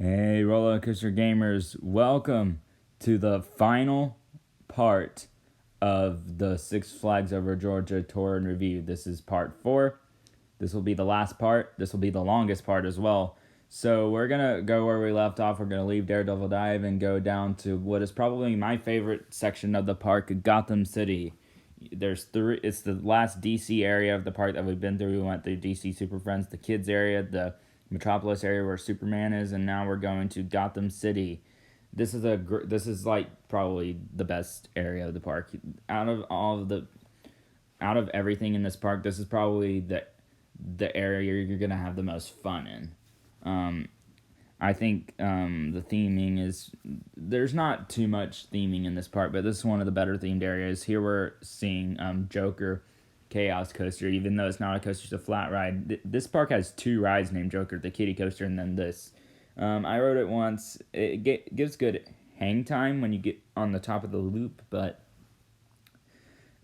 Hey, roller coaster gamers, welcome to the final part of the Six Flags Over Georgia tour and review. This is part 4. This will be the last part. This will be the longest part as well. So we're going to go where we left off. We're going to leave Daredevil Dive and go down to what is probably my favorite section of the park, Gotham City. It's the last DC area of the park that we've been through. We went through DC Super Friends, the kids area, the Metropolis area where Superman is, and now we're going to Gotham City. This is like probably the best area of the park. Out of everything in this park, this is probably the area you're gonna have the most fun in. I think the theming is, there's not too much theming in this park, but this is one of the better themed areas. Here we're seeing Joker Chaos Coaster, even though it's not a coaster, it's a flat ride. This park has 2 rides named Joker, the Kitty Coaster and then this. I rode it once. It gives good hang time when you get on the top of the loop, but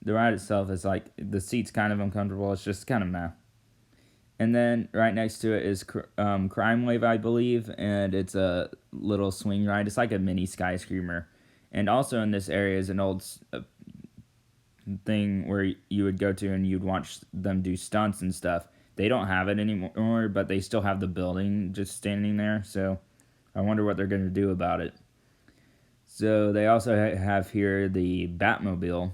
the ride itself is like, the seat's kind of uncomfortable. It's just kind of meh. And then right next to it is Crime Wave, I believe, and it's a little swing ride. It's like a mini Sky Screamer. And also in this area is an old thing where you would go to and you'd watch them do stunts and stuff. They don't have it anymore, but they still have the building just standing there. So I wonder what they're going to do about it. So they also have here the Batmobile,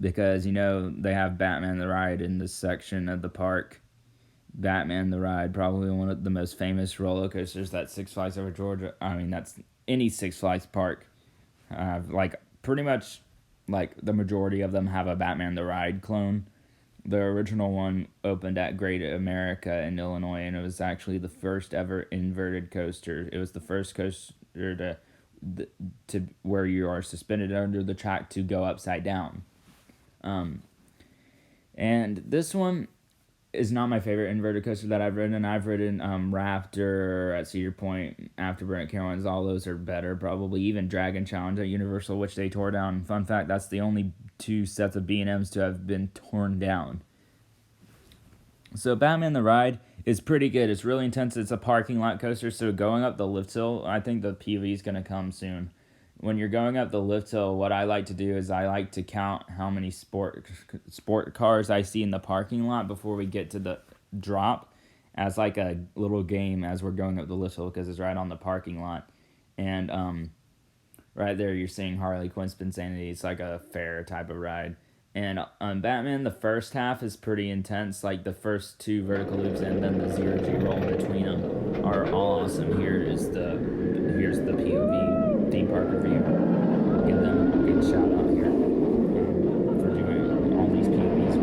because, they have Batman the Ride in this section of the park. Batman the Ride, probably one of the most famous roller coasters that Six Flags Over Georgia, that's any Six Flags park. Pretty much, the majority of them have a Batman the Ride clone. The original one opened at Great America in Illinois, and it was actually the first ever inverted coaster. It was the first coaster to where you are suspended under the track to go upside down. And this one is not my favorite inverted coaster that I've ridden. I've ridden Raptor at Cedar Point, Afterburner at Carowinds. All those are better, probably. Even Dragon Challenge at Universal, which they tore down. Fun fact, that's the only 2 sets of B&Ms to have been torn down. So Batman the Ride is pretty good. It's really intense. It's a parking lot coaster, so going up the lift hill, I think the PV is going to come soon. When you're going up the lift hill, what I like to do is I like to count how many sport cars I see in the parking lot before we get to the drop, as like a little game as we're going up the lift hill, because it's right on the parking lot. And right there you're seeing Harley Quinn's Spinsanity. It's like a fair type of ride. And Batman, the first half is pretty intense. Like the first 2 vertical loops and then the 0G roll in between them are awesome. Here's the POV theme park review. Give them a good shout out here for doing all these POVs.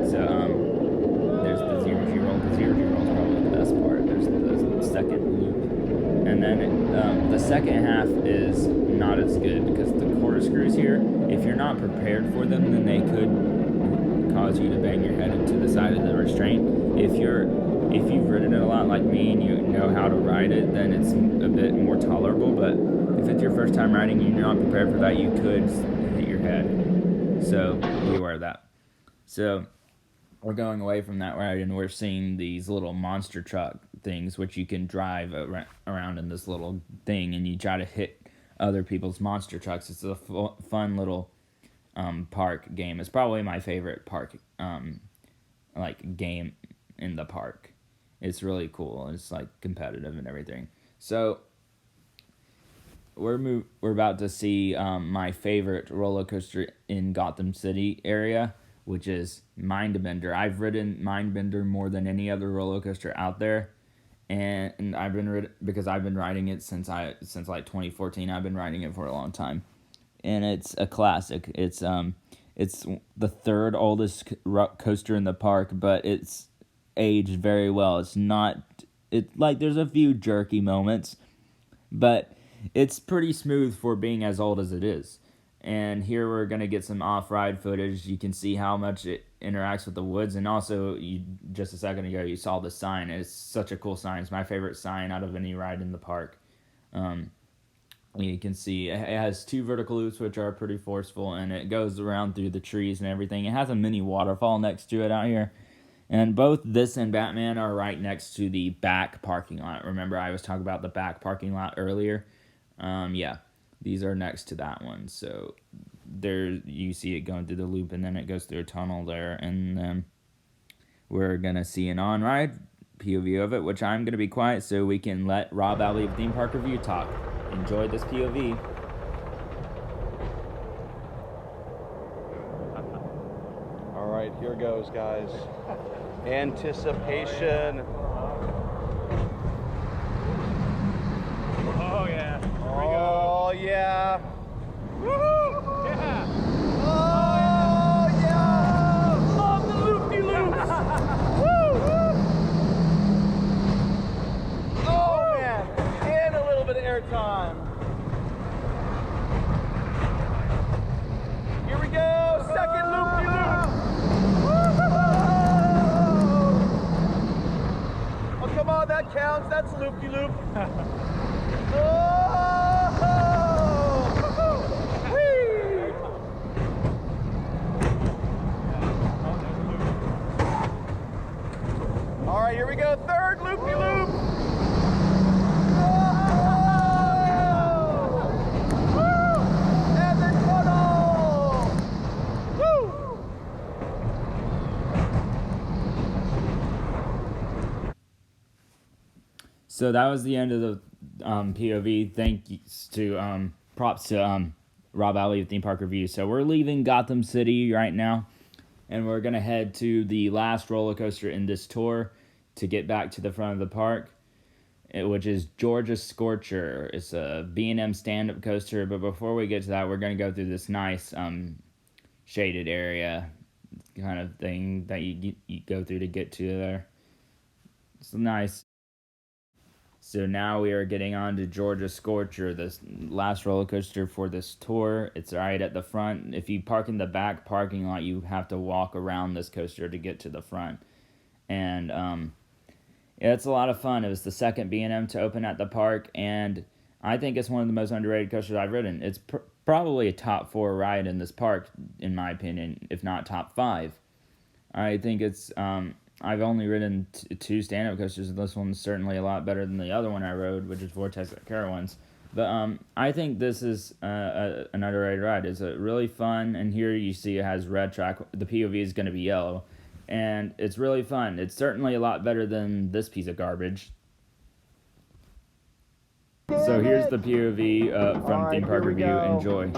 So there's the 0G roll. The 0G roll is probably the best part. There's the second loop, and then the second half is not as good because the corkscrews here, if you're not prepared for them, then they could cause you to bang your head into the side of the restraint. If you've ridden it a lot like me and you know how to ride it, then it's a bit more tolerable. But if it's your first time riding and you're not prepared for that, you could hit your head. So be aware of that. So we're going away from that ride and we're seeing these little monster truck things, which you can drive around in this little thing, and you try to hit other people's monster trucks. It's a fun little park game. It's probably my favorite park game in the park. It's really cool. It's competitive and everything. So we're about to see my favorite roller coaster in Gotham City area, which is Mindbender. I've ridden Mindbender more than any other roller coaster out there, and I've been riding it since 2014. I've been riding it for a long time, and it's a classic. It's the 3rd oldest coaster in the park, but it's aged very well. There's a few jerky moments, but it's pretty smooth for being as old as it is. And here we're going to get some off-ride footage. You can see how much it interacts with the woods. And also, just a second ago, you saw the sign. It's such a cool sign. It's my favorite sign out of any ride in the park. You can see it has 2 vertical loops, which are pretty forceful, and it goes around through the trees and everything. It has a mini waterfall next to it out here. And both this and Batman are right next to the back parking lot. Remember, I was talking about the back parking lot earlier? Yeah, these are next to that one. So there you see it going through the loop, and then it goes through a tunnel there. And then we're going to see an on-ride POV of it, which I'm going to be quiet so we can let Rob Alley of Theme Park Review talk. Enjoy this POV. All right, here goes, guys. Anticipation. Oh yeah. Oh yeah. Woohoo! Yeah. Oh yeah. Love the loop-de-loops. Oh man. And a little bit of airtime. Here we go. Second loop-de-loop. Oh, come on, that counts. That's loop-de-loop. All right, here we go. Third loop-de-loop. And the tunnel. Woo! So that was the end of the POV. Thanks to props to Rob Alley of Theme Park Review. So we're leaving Gotham City right now, and we're gonna head to the last roller coaster in this tour to get back to the front of the park, which is Georgia Scorcher. It's a B&M stand-up coaster. But before we get to that, we're gonna go through this nice shaded area kind of thing that you go through to get to there. It's nice. So now we are getting on to Georgia Scorcher, this last roller coaster for this tour. It's right at the front. If you park in the back parking lot, you have to walk around this coaster to get to the front. And yeah, it's a lot of fun. It was the second B&M to open at the park, and I think it's one of the most underrated coasters I've ridden. It's probably a top 4 ride in this park, in my opinion, if not top 5. I think it's I've only ridden 2 stand-up coasters, and this one's certainly a lot better than the other one I rode, which is Vortex at Carowinds. But I think this is an underrated ride. It's really fun, and here you see it has red track. The POV is going to be yellow, and it's really fun. It's certainly a lot better than this piece of garbage. So here's the POV from Theme Park Review. Enjoy.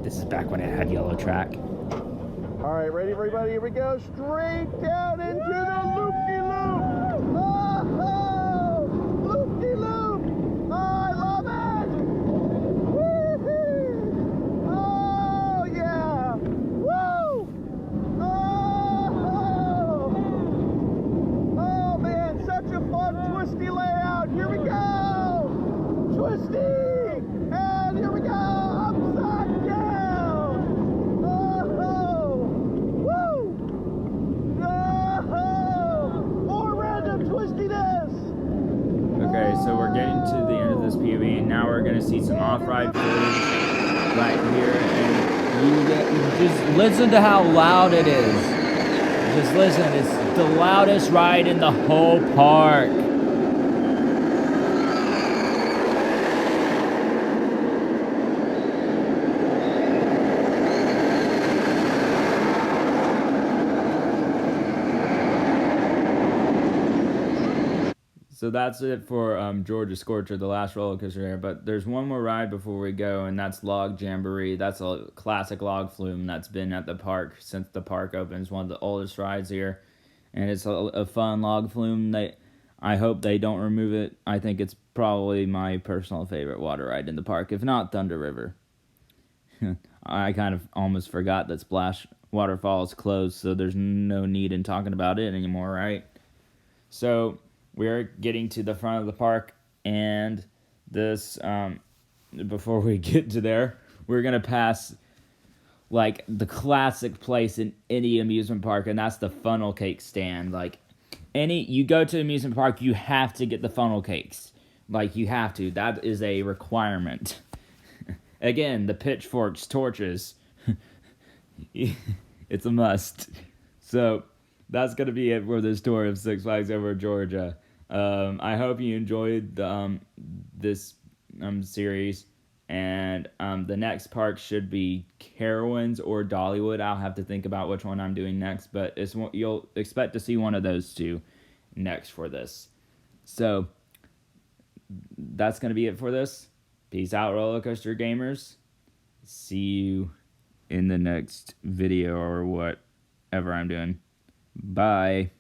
This is back when it had yellow track. All right, ready, everybody? Here we go. Straight down into the loop-de-loop. Oh, loop-de-loop. Oh, I love it. Woo-hoo. Oh, yeah. Woo. Oh, man, such a fun, twisty layout. Here we go. Twisty. And here we go. Upside down. More random twistiness. Okay, so we're getting to the end of this POV, and now we're gonna see some off-ride footage right here, and you just listen to how loud it is. Just listen, it's the loudest ride in the whole park. So that's it for Georgia Scorcher, the last roller coaster there. But there's one more ride before we go, and that's Log Jamboree. That's a classic log flume that's been at the park since the park opened. It's one of the oldest rides here, and it's a fun log flume. I hope they don't remove it. I think it's probably my personal favorite water ride in the park, if not Thunder River. I kind of almost forgot that Splash Waterfall is closed, so there's no need in talking about it anymore, right? So we're getting to the front of the park, and this, before we get to there, we're going to pass, like, the classic place in any amusement park, and that's the funnel cake stand. Like, you go to an amusement park, you have to get the funnel cakes. Like, you have to. That is a requirement. Again, the pitchforks, torches. It's a must. So that's gonna be it for this tour of Six Flags Over Georgia. I hope you enjoyed this series, and the next park should be Carowinds or Dollywood. I'll have to think about which one I'm doing next, but you'll expect to see one of those two next for this. So that's gonna be it for this. Peace out, roller coaster gamers. See you in the next video or whatever I'm doing. Bye.